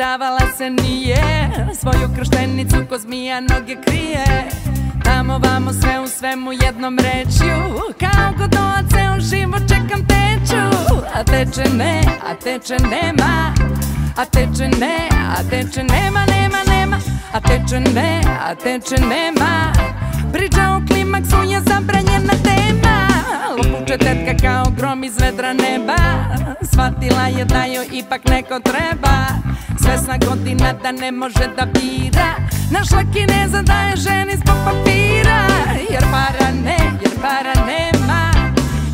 davala se nije, svoju krštenicu ko zmija noge krije. Tamo vamo sve u svemu jednom rečju, kao Godoa ceo život čekam teču. A teče ne, a teče nema, a teče ne, a teče nema, nema, nema. A teče ne, a teče nema, priča o klimaksu je zabranjena tema. Lupuče tetka kao grom iz vedra neba, shvatila je da joj ipak neko treba. Svesna godina da ne može da bira, našla Kineza da je ženi zbog papira. Jer para ne, jer para nema,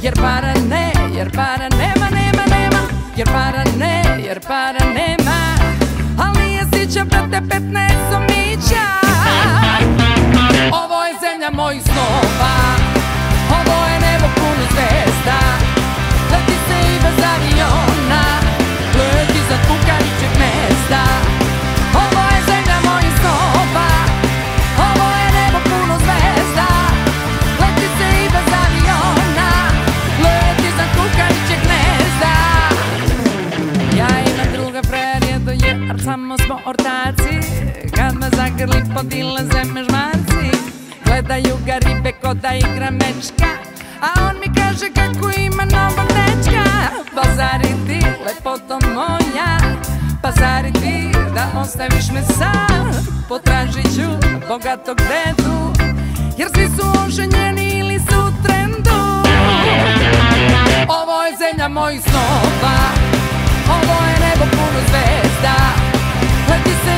jer para ne, jer para nema, nema, nema. Jer para ne, jer para nema, ali je sića brate 15 somića. Ovo je zemlja mojih snova, ovo je nebo puno zvezda. Leti se i bez aviona, leti za kukavičeg gnezda. Ovo je zemlja mojih snova, ovo je nebo puno zvezda. Leti se i bez aviona, leti za kukavičeg gnezda. Ja imam druga frajer je, ar samo smo ortaci. Kad me zagrli podilaze me žmarci, gledaju ga ribe ko da igra mečka, a on mi kaže kako ima novog dečka. Pa zari ti, lepoto moja, pa zari ti da ostaviš me sam? Potražit ću bogatog dedu, jer svi su oženjeni ili su u trendu. Ovo je zemlja mojih snova, ovo je nebo puno zvezda. Leti se